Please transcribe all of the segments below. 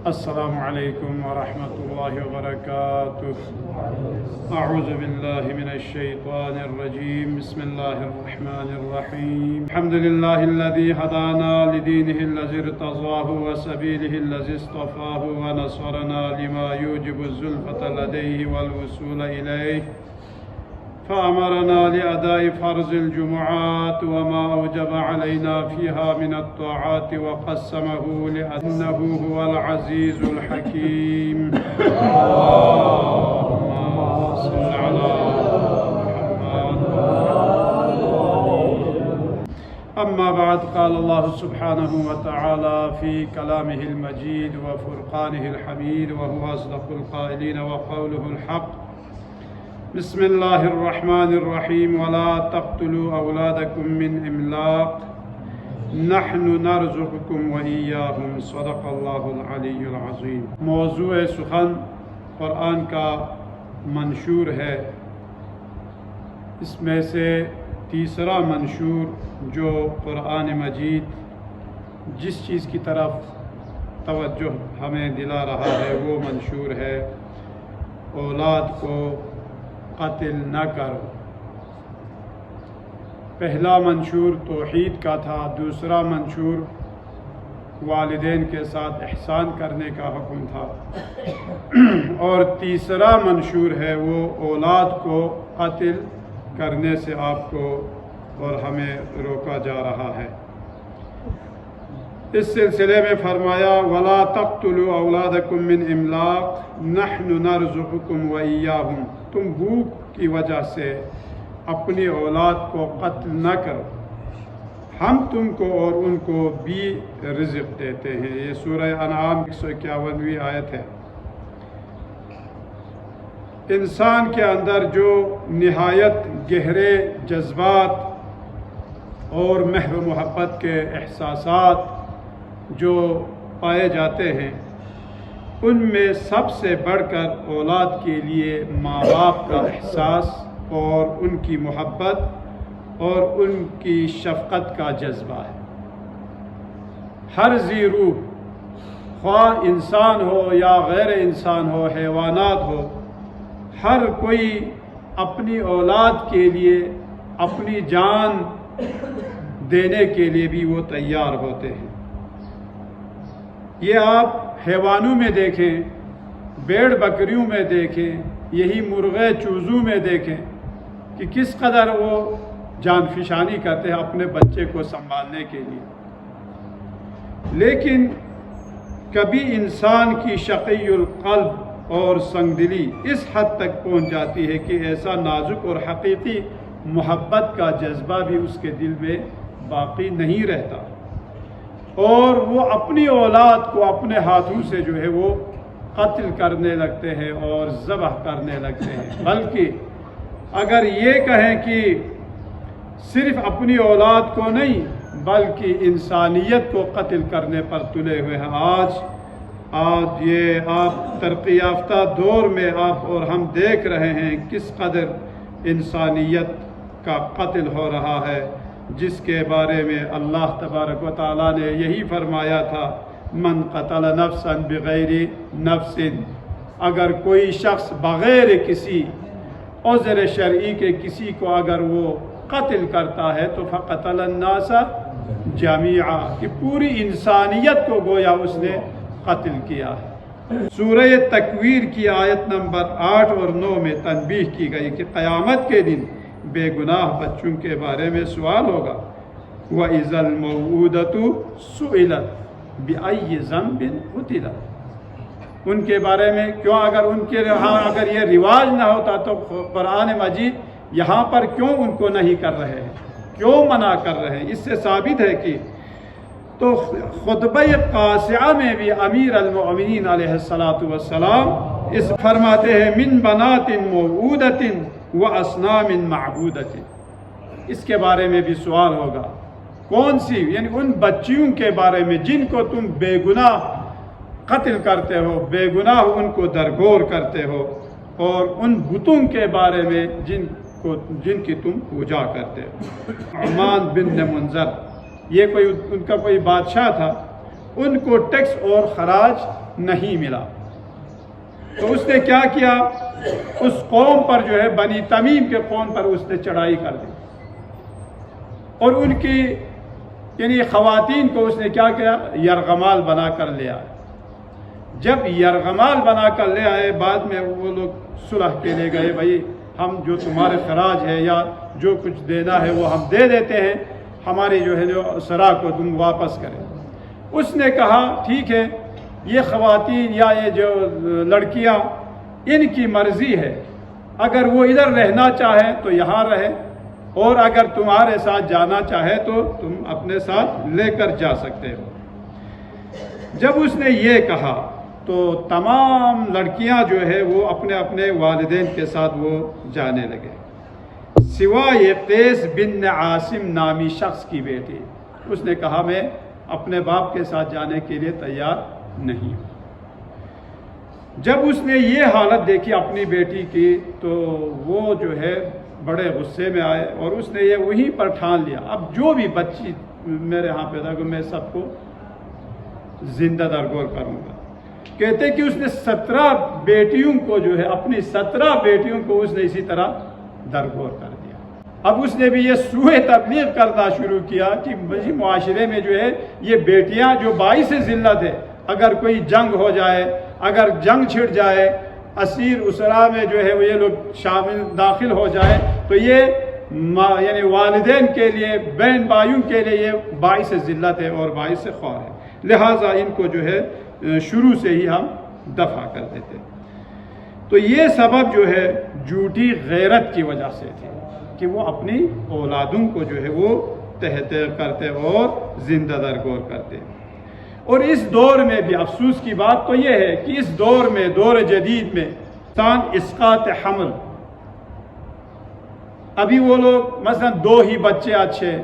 السلام علیکم ورحمۃ اللہ وبرکاتہ۔ اعوذ باللہ من الشیطان الرجیم، بسم اللہ الرحمن الرحیم۔ الحمد للہ الذی ہدانا لدینہ الذی ارتضاہ وسبیلہ الذی اصطفاہ ونصرنا لما یوجب الزلفة لدیہ والوصول الیہ، فأمرنا لأداء فرض الجمعات وما أوجب علينا فيها من الطاعات وقسمه لأنه هو العزيز الحكيم. اللهم صل على محمد. أما بعد، قال الله سبحانه وتعالى في كلامه المجيد وفرقانه الحميد وهو أصدق القائلين وقوله الحق. بسم اللہ الرحمن الرحیم۔ ولا تقتلوا اولادکم من املاق نحن نرزقکم وإیاہم، صدق اللہ العلی العظیم۔ موضوع سخن قرآن کا منشور ہے، اس میں سے تیسرا منشور جو قرآن مجید جس چیز کی طرف توجہ ہمیں دلا رہا ہے وہ منشور ہے اولاد کو قتل نہ کرو۔ پہلا منشور توحید کا تھا، دوسرا منشور والدین کے ساتھ احسان کرنے کا حکم تھا، اور تیسرا منشور ہے وہ اولاد کو قتل کرنے سے آپ کو اور ہمیں روکا جا رہا ہے۔ اس سلسلے میں فرمایا وَلَا تَقْتُلُوا أَوْلَادَكُم مِّنْ إِمْلَاقٍ نَحْنُ نَرْزُقُكُمْ وَإِيَّاهُمْ، تم بھوک کی وجہ سے اپنی اولاد کو قتل نہ کرو، ہم تم کو اور ان کو بھی رزق دیتے ہیں۔ یہ سورہ انعام 151ویں آیت ہے۔ انسان کے اندر جو نہایت گہرے جذبات اور مہر و محبت کے احساسات جو پائے جاتے ہیں، ان میں سب سے بڑھ کر اولاد کے لیے ماں باپ کا احساس اور ان کی محبت اور ان کی شفقت کا جذبہ ہے۔ ہر ذی روح، خواہ انسان ہو یا غیر انسان ہو، حیوانات ہو، ہر کوئی اپنی اولاد کے لیے اپنی جان دینے کے لیے بھی وہ تیار ہوتے ہیں۔ یہ آپ حیوانوں میں دیکھیں، بیڑ بکریوں میں دیکھیں، یہی مرغے چوزوں میں دیکھیں کہ کس قدر وہ جان فشانی کرتے ہیں اپنے بچے کو سنبھالنے کے لیے۔ لیکن کبھی انسان کی شقی القلب اور سنگ دلی اس حد تک پہنچ جاتی ہے کہ ایسا نازک اور حقیقی محبت کا جذبہ بھی اس کے دل میں باقی نہیں رہتا، اور وہ اپنی اولاد کو اپنے ہاتھوں سے جو ہے وہ قتل کرنے لگتے ہیں اور ذبح کرنے لگتے ہیں۔ بلکہ اگر یہ کہیں کہ صرف اپنی اولاد کو نہیں بلکہ انسانیت کو قتل کرنے پر تلے ہوئے ہیں۔ آج یہ آپ ترقی یافتہ دور میں آپ اور ہم دیکھ رہے ہیں کس قدر انسانیت کا قتل ہو رہا ہے، جس کے بارے میں اللہ تبارک و تعالیٰ نے یہی فرمایا تھا من قتل نفسا بغیر نفس، اگر کوئی شخص بغیر کسی عذر شرعی کے کسی کو اگر وہ قتل کرتا ہے تو فقتل الناس جميعا، کہ پوری انسانیت کو گویا اس نے قتل کیا ہے۔ سورہ تکویر کی آیت نمبر 8 اور 9 میں تنبیہ کی گئی کہ قیامت کے دن بے گناہ بچوں کے بارے میں سوال ہوگا۔ وَإِذَا الْمَوْءُودَةُ سُئِلَتْ بِأَيِّ ذَنبٍ قُتِلَتْ، ان کے بارے میں کیوں اگر یہ رواج نہ ہوتا تو قرآن مجید یہاں پر کیوں ان کو نہیں کر رہے ہیں، کیوں منع کر رہے ہیں؟ اس سے ثابت ہے کہ تو خطبہ قاسعہ میں بھی امیر المؤمنین علیہ السلام اس فرماتے ہیں من بنات موعودۃ واسنام معبودۃ، اس کے بارے میں بھی سوال ہوگا۔ کون سی؟ یعنی ان بچیوں کے بارے میں جن کو تم بے گناہ قتل کرتے ہو، بے گناہ ان کو درگور کرتے ہو، اور ان بتوں کے بارے میں جن کی تم پوجا کرتے ہو۔ عمان بن منذر، یہ ان کا کوئی بادشاہ تھا، ان کو ٹیکس اور خراج نہیں ملا۔ تو اس نے کیا کیا، اس قوم پر جو ہے بنی تمیم کے قوم پر اس نے چڑھائی کر دی، اور ان کی یعنی خواتین کو اس نے کیا کیا، یرغمال بنا کر لے آئے۔ جب یرغمال بنا کر لے آئے، بعد میں وہ لوگ صلح کے لے گئے، بھائی ہم جو تمہارے خراج ہے یا جو کچھ دینا ہے وہ ہم دے دیتے ہیں، ہماری جو ہے جو سرا کو تم واپس کریں۔ اس نے کہا ٹھیک ہے، یہ خواتین یا یہ جو لڑکیاں ان کی مرضی ہے، اگر وہ ادھر رہنا چاہیں تو یہاں رہے، اور اگر تمہارے ساتھ جانا چاہے تو تم اپنے ساتھ لے کر جا سکتے ہو۔ جب اس نے یہ کہا تو تمام لڑکیاں جو ہے وہ اپنے اپنے والدین کے ساتھ وہ جانے لگے، سوائے قیس بن عاصم نامی شخص کی بیٹی۔ اس نے کہا میں اپنے باپ کے ساتھ جانے کے لیے تیار نہیں ہوں۔ جب اس نے یہ حالت دیکھی اپنی بیٹی کی تو وہ جو ہے بڑے غصے میں آئے، اور اس نے یہ وہیں پر ٹھان لیا، اب جو بھی بچی میرے ہاں پیدا ہو میں سب کو زندہ درگور کروں گا۔ کہتے کہ اس نے 17 بیٹیوں کو جو ہے اپنی 17 بیٹیوں کو اس نے اسی طرح درگور کر دیا۔ اب اس نے بھی یہ سوء تبلیغ کرنا شروع کیا کہ معاشرے میں جو ہے یہ بیٹیاں جو باعث ذلت ہے، اگر کوئی جنگ ہو جائے، اگر جنگ چھڑ جائے، اسیر اسرا میں جو ہے وہ یہ لوگ شامل داخل ہو جائے تو یہ یعنی والدین کے لیے، بہن بھائیوں کے لیے یہ باعث ذلت ہے اور باعث خوار ہے، لہٰذا ان کو جو ہے شروع سے ہی ہم دفع کر دیتے۔ تو یہ سبب جو ہے جھوٹی غیرت کی وجہ سے تھے کہ وہ اپنی اولادوں کو جو ہے وہ تحت کرتے اور زندہ درگور کرتے۔ اور اس دور میں بھی افسوس کی بات تو یہ ہے کہ اس دور میں، دور جدید میں، انسان اسقاط حمل، ابھی وہ لوگ مثلا 2 ہی بچے اچھے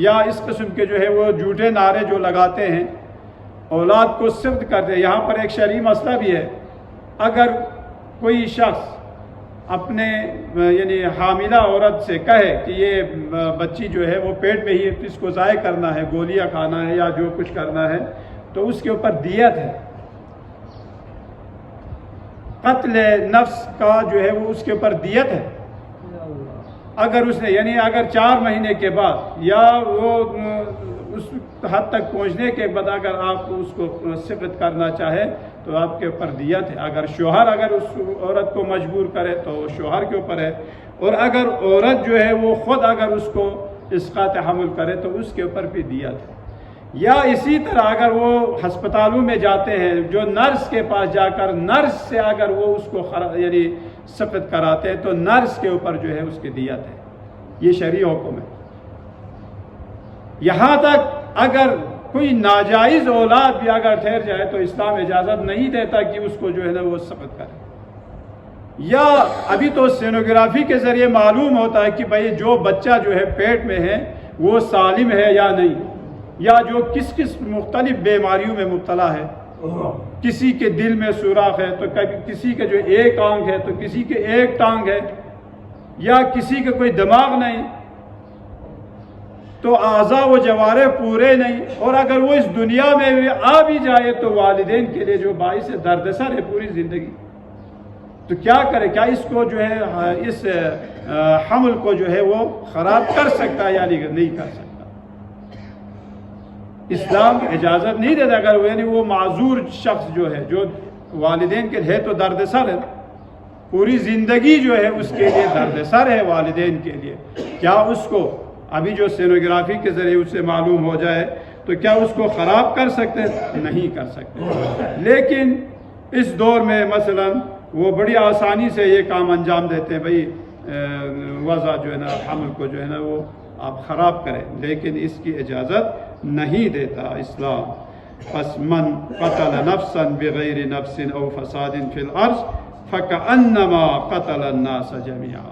یا اس قسم کے جو ہے وہ جھوٹے نعرے جو لگاتے ہیں، اولاد کو صفت کرتے ہیں۔ یہاں پر ایک شرعی مسئلہ بھی ہے، اگر کوئی شخص اپنے یعنی حاملہ عورت سے کہے کہ یہ بچی جو ہے وہ پیٹ میں ہی اس کو ضائع کرنا ہے، گولیاں کھانا ہے یا جو کچھ کرنا ہے، تو اس کے اوپر دیت ہے، قتل نفس کا جو ہے وہ اس کے اوپر دیت ہے۔ اگر اس نے یعنی اگر 4 مہینے کے بعد یا وہ اس حد تک پہنچنے کے بعد اگر آپ اس کو صفت کرنا چاہے تو آپ کے اوپر دیت ہے۔ اگر شوہر اگر اس عورت کو مجبور کرے تو شوہر کے اوپر ہے، اور اگر عورت جو ہے وہ خود اگر اس کو اسقاط حمل کرے تو اس کے اوپر بھی دیت ہے۔ یا اسی طرح اگر وہ ہسپتالوں میں جاتے ہیں، جو نرس کے پاس جا کر نرس سے اگر وہ اس کو یعنی صفت کراتے ہیں تو نرس کے اوپر جو ہے اس کی دیت ہے۔ یہ شرعی حکم ہے۔ یہاں تک اگر کوئی ناجائز اولاد بھی اگر ٹھہر جائے تو اسلام اجازت نہیں دیتا کہ اس کو جو ہے نا وہ صفت کرے۔ یا ابھی تو سینوگرافی کے ذریعے معلوم ہوتا ہے کہ بھئی جو بچہ جو ہے پیٹ میں ہے وہ سالم ہے یا نہیں، یا جو کس مختلف بیماریوں میں مبتلا ہے، کسی کے دل میں سوراخ ہے تو کسی کے جو ایک آنکھ ہے تو کسی کے ایک ٹانگ ہے، یا کسی کے کوئی دماغ نہیں، تو اعضاء و جوارح پورے نہیں، اور اگر وہ اس دنیا میں آ بھی جائے تو والدین کے لیے جو باعث دردسر ہے پوری زندگی، تو کیا کرے؟ کیا اس کو جو ہے اس حمل کو جو ہے وہ خراب کر سکتا ہے یا نہیں کر سکتا؟ اسلام اجازت نہیں دیتا۔ اگر یعنی وہ معذور شخص جو ہے، جو والدین کے ہے تو دردسر ہے، پوری زندگی جو ہے اس کے لیے دردسر ہے والدین کے لیے، کیا اس کو ابھی جو سینوگرافی کے ذریعے اس سے معلوم ہو جائے تو کیا اس کو خراب کر سکتے؟ نہیں کر سکتے۔ لیکن اس دور میں مثلا وہ بڑی آسانی سے یہ کام انجام دیتے ہیں، بھئی وضع جو ہے نا حمل کو جو ہے نا وہ آپ خراب کریں، لیکن اس کی اجازت نہیں دیتا اسلام۔ پس من قتل نفسا بغیر نفس او فساد فی الارض فکأنما قتل الناس جميعا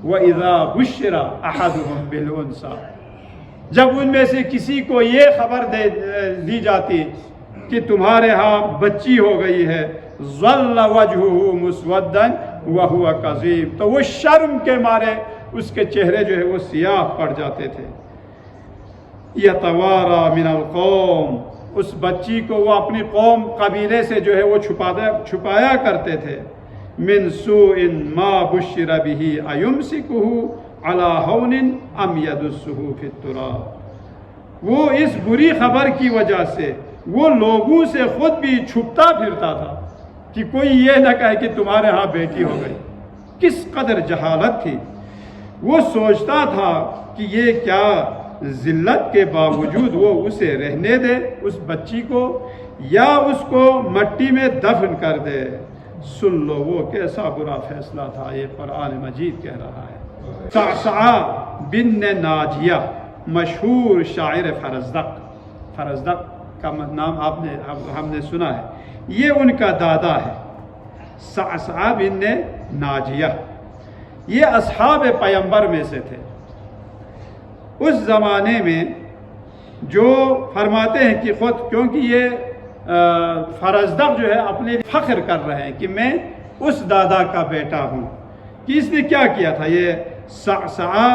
وَإِذَا بُشِّرَ أَحَدُهُمْ بِالْأُنْثَىٰ، جب ان میں سے کسی کو یہ خبر دی جاتی کہ تمہارے ہاں بچی ہو گئی ہے، ظَلَّ وَجْهُهُ مُسْوَدًّا وَهُوَ كَظِيمٌ، تو وہ شرم کے مارے اس کے چہرے جو ہے وہ سیاہ پڑ جاتے تھے۔ يَتَوَارَى مِنَ الْقَوْمِ اس بچی کو وہ اپنی قوم قبیلے سے جو ہے وہ چھپایا کرتے تھے. من سوء ما بشر به ایمسکہ علی ہون ام یدسہ فی التراب. وہ اس بری خبر کی وجہ سے وہ لوگوں سے خود بھی چھپتا پھرتا تھا کہ کوئی یہ نہ کہے کہ تمہارے ہاں بیٹی ہو گئی. کس قدر جہالت تھی. وہ سوچتا تھا کہ یہ کیا ذلت کے باوجود وہ اسے رہنے دے اس بچی کو, یا اس کو مٹی میں دفن کر دے. سن لو وہ کیسا برا فیصلہ تھا, یہ قرآن مجید کہہ رہا ہے. صعصعہ بن ناجیہ مشہور شاعر فرزدق کا نام ہم نے سنا ہے. یہ ان کا دادا ہے صعصعہ بن ناجیہ. یہ اصحاب پیمبر میں سے تھے. اس زمانے میں جو فرماتے ہیں کہ خود, کیونکہ یہ فرزدق جو ہے اپنے فخر کر رہے ہیں کہ میں اس دادا کا بیٹا ہوں, کہ اس نے کیا کیا تھا. یہ صعصعہ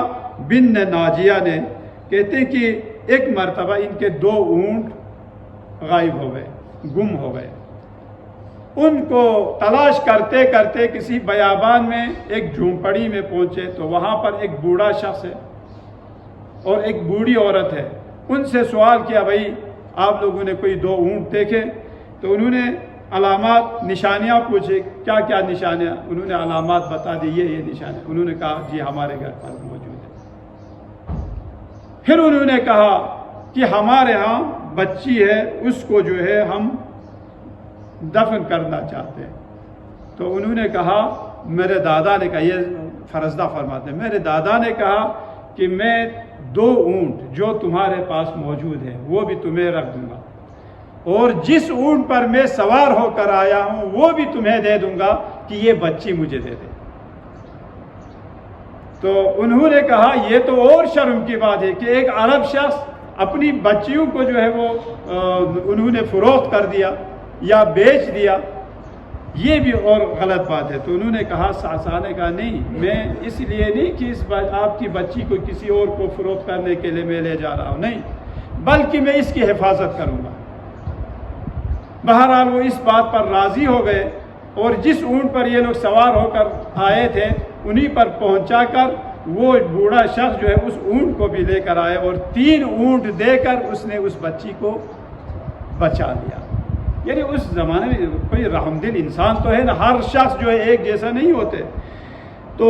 بن ناجیہ نے کہتے ہیں کہ ایک مرتبہ ان کے 2 اونٹ غائب ہو گئے, گم ہو گئے. ان کو تلاش کرتے کرتے کسی بیابان میں ایک جھونپڑی میں پہنچے تو وہاں پر ایک بوڑھا شخص ہے اور ایک بوڑھی عورت ہے. ان سے سوال کیا, بھائی آپ لوگوں نے کوئی 2 اونٹ دیکھے؟ تو انہوں نے علامات نشانیاں پوچھے, کیا کیا نشانیاں؟ انہوں نے علامات بتا دی, یہ نشانیاں. انہوں نے کہا جی ہمارے گھر پر موجود ہے. پھر انہوں نے کہا کہ ہمارے ہاں بچی ہے, اس کو جو ہے ہم دفن کرنا چاہتے ہیں. تو انہوں نے کہا, میرے دادا نے کہا, یہ فرزدہ فرماتے ہیں, میرے دادا نے کہا کہ میں 2 اونٹ جو تمہارے پاس موجود ہیں وہ بھی تمہیں رکھ دوں گا, اور جس اونٹ پر میں سوار ہو کر آیا ہوں وہ بھی تمہیں دے دوں گا کہ یہ بچی مجھے دے دے. تو انہوں نے کہا یہ تو اور شرم کی بات ہے کہ ایک عرب شخص اپنی بچیوں کو جو ہے وہ انہوں نے فروخت کر دیا یا بیچ دیا, یہ بھی اور غلط بات ہے. تو انہوں نے کہا, صعصعہ نے کہا نہیں, میں اس لیے نہیں کہ آپ کی بچی کو کسی اور کو فروخت کرنے کے لیے میں لے جا رہا ہوں, نہیں, بلکہ میں اس کی حفاظت کروں گا. بہرحال وہ اس بات پر راضی ہو گئے, اور جس اونٹ پر یہ لوگ سوار ہو کر آئے تھے انہی پر پہنچا کر وہ بوڑھا شخص جو ہے اس اونٹ کو بھی لے کر آئے, اور 3 اونٹ دے کر اس نے اس بچی کو بچا لیا. یعنی اس زمانے میں کوئی رحم دل انسان تو ہے نا, ہر شخص جو ہے ایک جیسا نہیں ہوتے. تو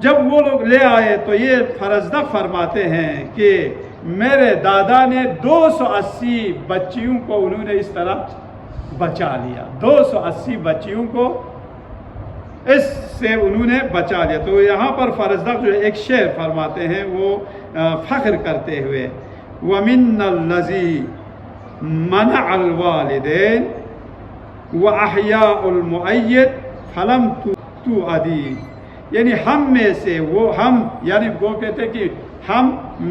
جب وہ لوگ لے آئے تو یہ فرزدق فرماتے ہیں کہ میرے دادا نے 280 بچیوں کو انہوں نے اس طرح بچا لیا. 280 بچیوں کو اس سے انہوں نے بچا لیا. تو یہاں پر فرزدق جو ہے ایک شعر فرماتے ہیں وہ فخر کرتے ہوئے, وَمِنَّ الَّذِي منع الوالدین وَأَحْيَاءُ الْمُؤَيِّدْ فَلَمْ تُعَدِي. یعنی ہم میں سے وہ, ہم یعنی وہ کہتے کہ ہم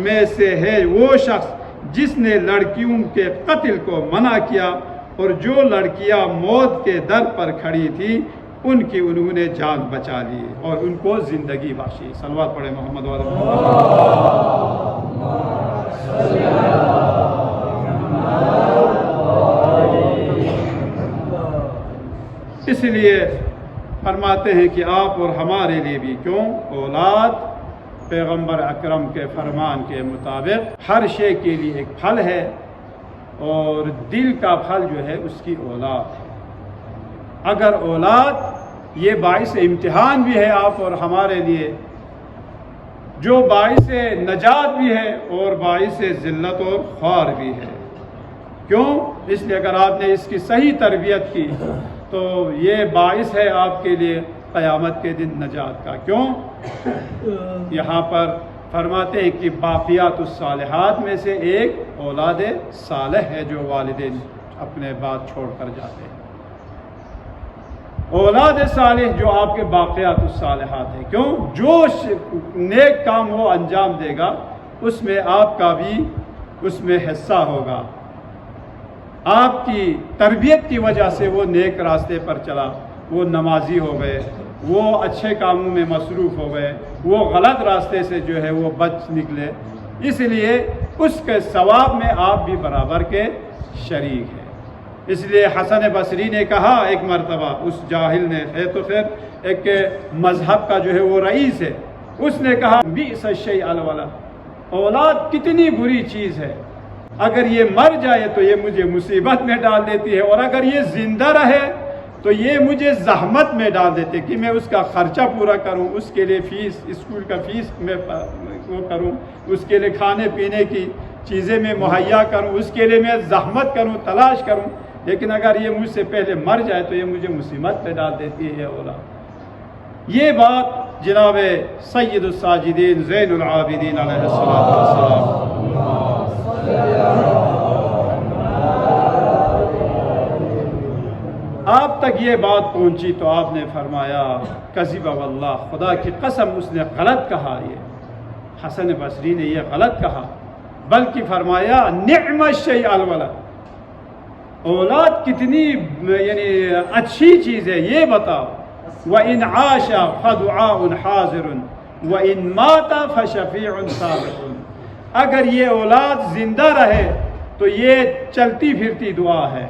میں سے ہے وہ شخص جس نے لڑکیوں کے قتل کو منع کیا, اور جو لڑکیاں موت کے در پر کھڑی تھی ان کی انہوں نے جان بچا لی اور ان کو زندگی بخشی. صلوات پڑھے محمد وعلی اس لیے فرماتے ہیں کہ آپ اور ہمارے لیے بھی کیوں, اولاد پیغمبر اکرم کے فرمان کے مطابق ہر شے کے لیے ایک پھل ہے, اور دل کا پھل جو ہے اس کی اولاد ہے. اگر اولاد یہ باعث امتحان بھی ہے آپ اور ہمارے لیے, جو باعث نجات بھی ہے اور باعث ذلت اور خوار بھی ہے. کیوں؟ اس لیے اگر آپ نے اس کی صحیح تربیت کی تو یہ باعث ہے آپ کے لیے قیامت کے دن نجات کا. کیوں؟ یہاں پر فرماتے ہیں کہ باقیات الصالحات میں سے ایک اولاد صالح ہے جو والدین اپنے بعد چھوڑ کر جاتے ہیں. اولاد صالح جو آپ کے باقیات الصالحات ہیں. کیوں؟ جو نیک کام وہ انجام دے گا اس میں آپ کا بھی اس میں حصہ ہوگا. آپ کی تربیت کی وجہ سے وہ نیک راستے پر چلا, وہ نمازی ہو گئے, وہ اچھے کاموں میں مصروف ہو گئے, وہ غلط راستے سے جو ہے وہ بچ نکلے. اس لیے اس کے ثواب میں آپ بھی برابر کے شریک ہے۔ اس لیے حسن بصری نے کہا ایک مرتبہ، اس جاہل نے، ہے تو خیر ایک مذہب کا جو ہے وہ رئیس ہے، اس نے کہا بئس الشیء الولد، اولاد کتنی بری چیز ہے، اگر یہ مر جائے تو یہ مجھے مصیبت میں ڈال دیتی ہے، اور اگر یہ زندہ رہے تو یہ مجھے زحمت میں ڈال دیتے کہ میں اس کا خرچہ پورا کروں، اس کے لیے فیس، اسکول کا فیس میں وہ کروں، اس کے لیے کھانے پینے کی چیزیں میں مہیا کروں، اس کے لیے میں زحمت کروں، تلاش کروں، لیکن اگر یہ مجھ سے پہلے مر جائے تو یہ مجھے مصیبت میں ڈال دیتی ہے اولاد۔ یہ بات جناب سید الساجدین زین العابدین علیہ السلام آپ تک یہ بات پہنچی تو آپ نے فرمایا کذب واللہ، خدا کی قسم اس نے غلط کہا، یہ حسن بصری نے یہ غلط کہا، بلکہ فرمایا نعم الشیء الولد، اولاد کتنی یعنی اچھی چیز ہے یہ بتاؤ، وَإِنْ عَاشَ فَدُعَاءٌ حَاضِرٌ وَإِنْ مَاتَ فَشَفِيعٌ صَابِرٌ، اگر یہ اولاد زندہ رہے تو یہ چلتی پھرتی دعا ہے،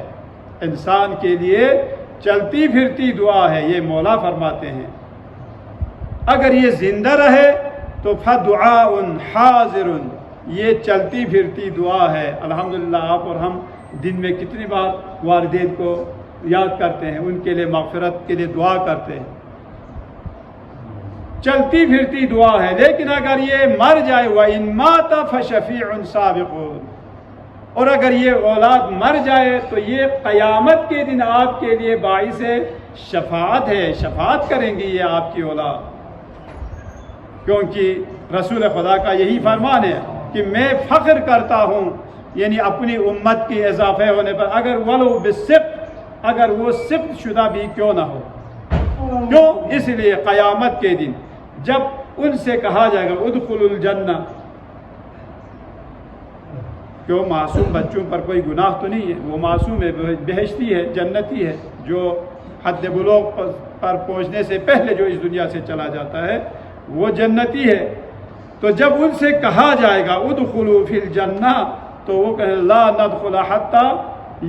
انسان کے لیے چلتی پھرتی دعا ہے، یہ مولا فرماتے ہیں، اگر یہ زندہ رہے تو فَدُعَاءٌ حَاضِرٌ، یہ چلتی پھرتی دعا ہے۔ الحمدللہ آپ اور ہم دن میں کتنی بار والدین کو یاد کرتے ہیں، ان کے لیے مغفرت کے لیے دعا کرتے ہیں، چلتی پھرتی دعا ہے، لیکن اگر یہ مر جائے وَإِن مَاتَ فَشَفِيعٌ صَابِقٌ، اور اگر یہ اولاد مر جائے تو یہ قیامت کے دن آپ کے لیے باعث شفاعت ہے، شفاعت کریں گی یہ آپ کی اولاد، کیونکہ رسول خدا کا یہی فرمان ہے کہ میں فخر کرتا ہوں یعنی اپنی امت کی اضافے ہونے پر، اگر ولو بالسبت، اگر وہ سبت شدہ بھی کیوں نہ ہو، کیوں؟ اس لیے قیامت کے دن جب ان سے کہا جائے گا ادخلوا الجنہ، کیوں معصوم بچوں پر کوئی گناہ تو نہیں ہے، وہ معصوم ہے، بہشتی ہے، جنتی ہے، جو حد بلوغ پر پہنچنے سے پہلے جو اس دنیا سے چلا جاتا ہے وہ جنتی ہے، تو جب ان سے کہا جائے گا ادخلوا فی الجنہ تو وہ کہیں لا ندخل حتی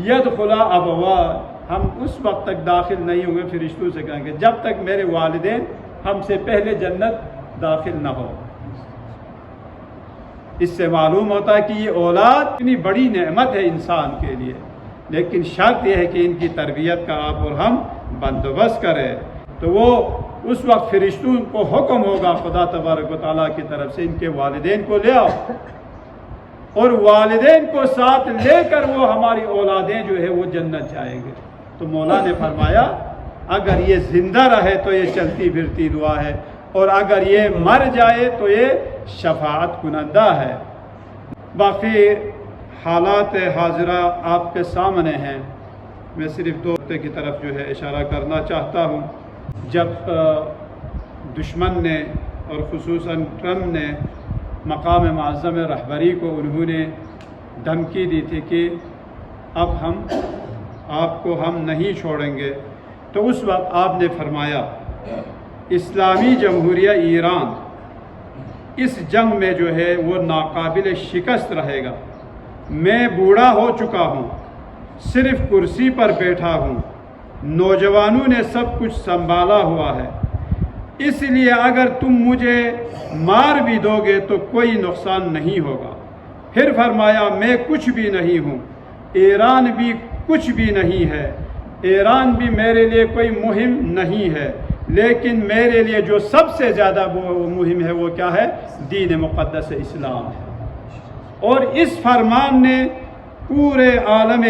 یدخل ابوان، ہم اس وقت تک داخل نہیں ہوں گے، فرشتوں سے کہیں گے جب تک میرے والدین ہم سے پہلے جنت داخل نہ ہو۔ اس سے معلوم ہوتا ہے کہ یہ اولاد اتنی بڑی نعمت ہے انسان کے لیے، لیکن شرط یہ ہے کہ ان کی تربیت کا آپ اور ہم بندوبست کریں، تو وہ اس وقت فرشتوں کو حکم ہوگا خدا تبارک و تعالیٰ کی طرف سے ان کے والدین کو لے آؤ، اور والدین کو ساتھ لے کر وہ ہماری اولادیں جو ہے وہ جنت جائیں گے۔ تو مولا نے فرمایا اگر یہ زندہ رہے تو یہ چلتی پھرتی دعا ہے، اور اگر یہ مر جائے تو یہ شفاعت کنندہ ہے۔ باقی حالات حاضرہ آپ کے سامنے ہیں، میں صرف دو نقطے کی طرف جو ہے اشارہ کرنا چاہتا ہوں۔ جب دشمن نے اور خصوصاً ٹرمپ نے مقام معظم رہبری کو انہوں نے دھمکی دی تھی کہ اب آپ کو ہم نہیں چھوڑیں گے، تو اس وقت آپ نے فرمایا اسلامی جمہوریہ ایران اس جنگ میں جو ہے وہ ناقابل شکست رہے گا، میں بوڑھا ہو چکا ہوں، صرف کرسی پر بیٹھا ہوں، نوجوانوں نے سب کچھ سنبھالا ہوا ہے، اس لیے اگر تم مجھے مار بھی دو گے تو کوئی نقصان نہیں ہوگا۔ پھر فرمایا میں کچھ بھی نہیں ہوں، ایران بھی کچھ بھی نہیں ہے، ایران بھی میرے لیے کوئی مہم نہیں ہے، لیکن میرے لیے جو سب سے زیادہ مہم ہے وہ کیا ہے؟ دین مقدس اسلام ہے۔ اور اس فرمان نے پورے عالم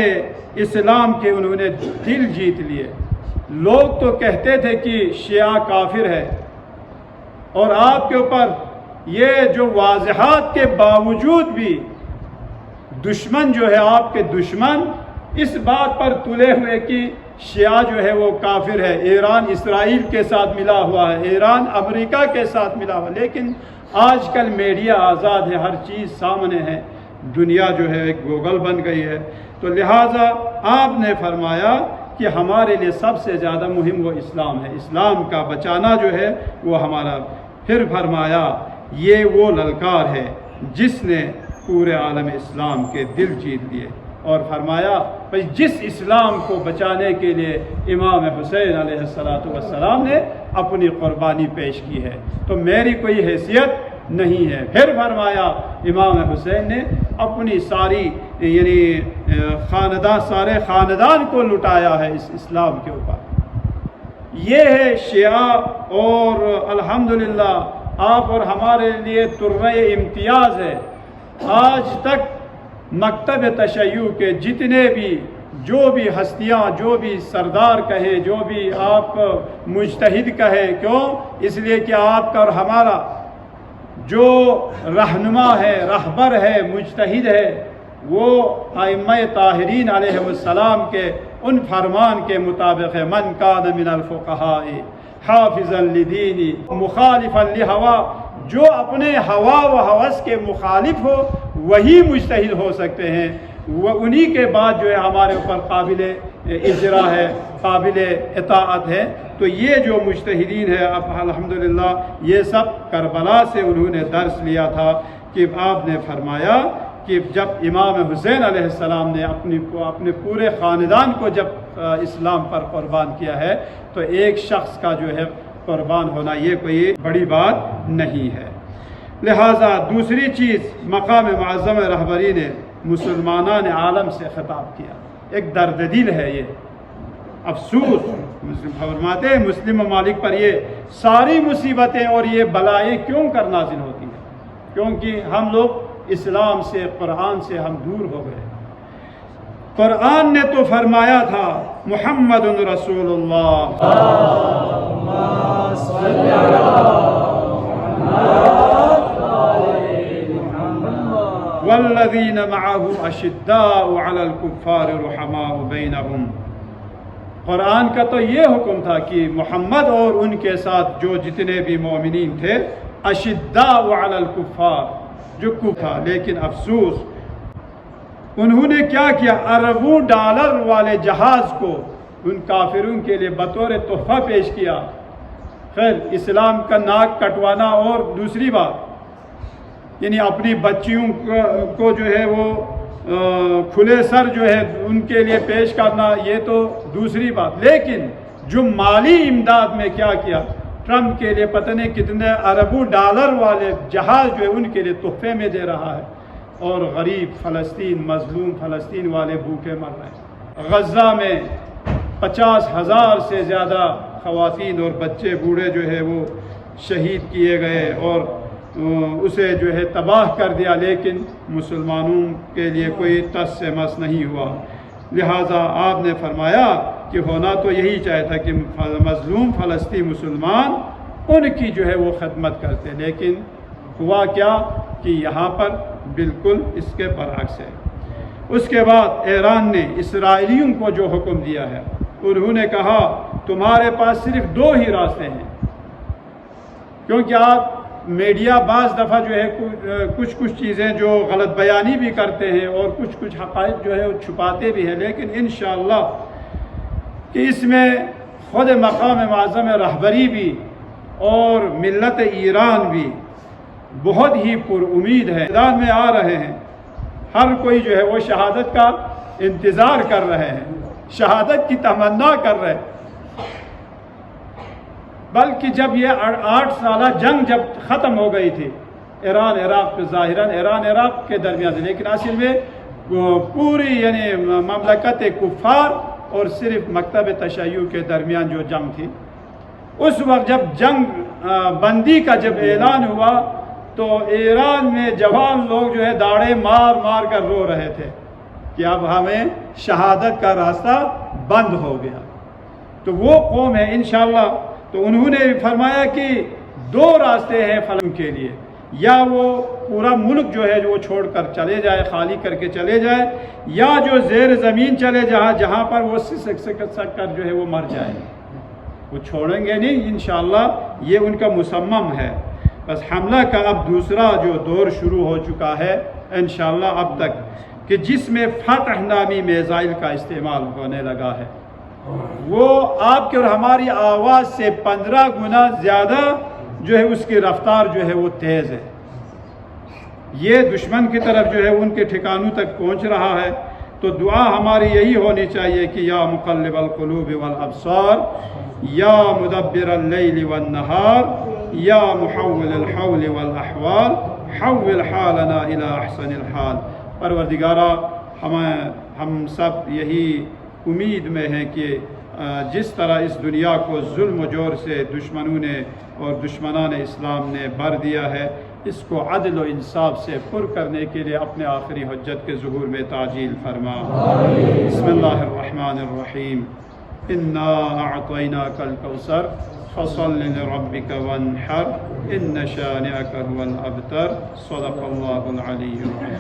اسلام کے انہوں نے دل جیت لیے۔ لوگ تو کہتے تھے کہ شیعہ کافر ہے، اور آپ کے اوپر یہ جو واضحات کے باوجود بھی دشمن جو ہے آپ کے دشمن اس بات پر تلے ہوئے کہ شیعہ جو ہے وہ کافر ہے، ایران اسرائیل کے ساتھ ملا ہوا ہے، ایران امریکہ کے ساتھ ملا ہوا ہے، لیکن آج کل میڈیا آزاد ہے، ہر چیز سامنے ہے، دنیا جو ہے ایک گوگل بن گئی ہے، تو لہٰذا آپ نے فرمایا کہ ہمارے لیے سب سے زیادہ مہم وہ اسلام ہے، اسلام کا بچانا جو ہے وہ ہمارا۔ پھر فرمایا یہ وہ للکار ہے جس نے پورے عالم اسلام کے دل جیت لیے۔ اور فرمایا بھائی جس اسلام کو بچانے کے لیے امام حسین علیہ السلام نے اپنی قربانی پیش کی ہے تو میری کوئی حیثیت نہیں ہے۔ پھر فرمایا امام حسین نے اپنی ساری سارے خاندان کو لٹایا ہے اس اسلام کے اوپر۔ یہ ہے شیعہ، اور الحمدللہ آپ اور ہمارے لیے ترہ امتیاز ہے۔ آج تک مکتب تشیع کے جتنے بھی جو بھی ہستیاں، جو بھی سردار کہیں، جو بھی آپ مجتہد کہیں، کیوں؟ اس لیے کہ آپ کا اور ہمارا جو رہنما ہے، رہبر ہے، مجتہد ہے، وہ ائمہ طاہرین علیہ السلام کے ان فرمان کے مطابق ہے، من کان من الفقہاء حافظا لدینی مخالفا لہوا، جو اپنے ہوا و ہوس کے مخالف ہو وہی مجتہد ہو سکتے ہیں، وہ انہی کے بعد جو ہے ہمارے اوپر قابل اجرا ہے، قابل اطاعت ہے۔ تو یہ جو مجتہدین ہے اب الحمدللہ یہ سب کربلا سے انہوں نے درس لیا تھا کہ آپ نے فرمایا کہ جب امام حسین علیہ السلام نے اپنے پورے خاندان کو جب اسلام پر قربان کیا ہے تو ایک شخص کا جو ہے قربان ہونا یہ کوئی بڑی بات نہیں ہے۔ لہٰذا دوسری چیز، مقام معظم رہبری نے مسلمانان عالم سے خطاب کیا۔ ایک درد دل ہے یہ، افسوس فرماتے ہیں مسلم ممالک پر یہ ساری مصیبتیں اور یہ بلائیں کیوں کر نازل ہوتی ہیں؟ کیونکہ ہم لوگ اسلام سے، قرآن سے ہم دور ہو گئے۔ قرآن نے تو فرمایا تھا محمد رسول اللہ، والذین معہ اشداء علی الکفار رحماء بینہم۔ قرآن کا تو یہ حکم تھا کہ محمد اور ان کے ساتھ جو جتنے بھی مومنین تھے اشداء علی الکفار، جو تھا، لیکن افسوس انہوں نے کیا کیا؟ اربوں ڈالر والے جہاز کو ان کافروں کے لیے بطور تحفہ پیش کیا۔ خیر اسلام کا ناک کٹوانا اور دوسری بات یعنی اپنی بچیوں کو جو ہے وہ کھلے سر جو ہے ان کے لیے پیش کرنا یہ تو دوسری بات، لیکن جو مالی امداد میں کیا کیا؟ ٹرمپ کے لیے پتہ نہیں کتنے اربوں ڈالر والے جہاز جو ہے ان کے لیے تحفے میں دے رہا ہے، اور غریب فلسطین، مظلوم فلسطین والے بھوکے مر رہے ہیں۔ غزہ میں 50,000 سے زیادہ خواتین اور بچے بوڑھے جو ہے وہ شہید کیے گئے اور اسے جو ہے تباہ کر دیا، لیکن مسلمانوں کے لیے کوئی تس سے مس نہیں ہوا۔ لہٰذا آپ نے فرمایا کہ ہونا تو یہی چاہے تھا کہ مظلوم فلسطین مسلمان ان کی جو ہے وہ خدمت کرتے، لیکن ہوا کیا کہ یہاں پر بالکل اس کے برعکس ہے۔ اس کے بعد ایران نے اسرائیلیوں کو جو حکم دیا ہے، انہوں نے کہا تمہارے پاس صرف 2 ہی راستے ہیں، کیونکہ آپ میڈیا بعض دفعہ جو ہے کچھ چیزیں جو غلط بیانی بھی کرتے ہیں اور کچھ حقائق جو ہے وہ چھپاتے بھی ہیں، لیکن انشاءاللہ کہ اس میں خود مقام معظم رہبری بھی اور ملت ایران بھی بہت ہی پر امید ہے، میدان میں آ رہے ہیں۔ ہر کوئی جو ہے وہ شہادت کا انتظار کر رہے ہیں، شہادت کی تمنا کر رہے ہیں، بلکہ جب یہ 8 سالہ جنگ جب ختم ہو گئی تھی ایران عراق، ظاہراً ایران عراق کے درمیان تھی، لیکن اصل میں پوری یعنی مملکت کفار اور صرف مکتب تشیع کے درمیان جو جنگ تھی، اس وقت جب جنگ بندی کا جب اعلان ہوا تو ایران میں جوان لوگ جو ہے داڑے مار مار کر رو رہے تھے کہ اب ہمیں شہادت کا راستہ بند ہو گیا۔ تو وہ قوم ہے انشاءاللہ، تو انہوں نے فرمایا کہ 2 راستے ہیں فلم کے لیے، یا وہ پورا ملک جو ہے وہ چھوڑ کر چلے جائے، خالی کر کے چلے جائے، یا جو زیر زمین چلے جہاں پر وہ سک کر جو ہے وہ مر جائے، وہ چھوڑیں گے نہیں انشاءاللہ، یہ ان کا مصمم ہے۔ بس حملہ کا اب دوسرا جو دور شروع ہو چکا ہے انشاءاللہ اب تک، کہ جس میں فتح نامی میزائل کا استعمال ہونے لگا ہے، وہ آپ کے اور ہماری آواز سے 15 گنا زیادہ جو ہے اس کی رفتار جو ہے وہ تیز ہے۔ یہ دشمن کی طرف جو ہے ان کے ٹھکانوں تک پہنچ رہا ہے، تو دعا ہماری یہی ہونی چاہیے کہ یا مقلب القلوب والابصار، یا مدبر اللیل والنہار، یا محول الحول والاحوال، حول حالنا الی احسن الحال۔ پروردگارہ ہم سب یہی امید میں ہیں کہ جس طرح اس دنیا کو ظلم و جور سے دشمنوں نے اور دشمنان اسلام نے بھر دیا ہے، اس کو عدل و انصاف سے پر کرنے کے لیے اپنے آخری حجت کے ظہور میں تعجیل فرما۔ بسم اللہ الرحمن الرحیم، انا اعطیناک الکوثر فصل لربک وانحر ان شانئک هو الابتر، صدق اللہ العلی العظیم۔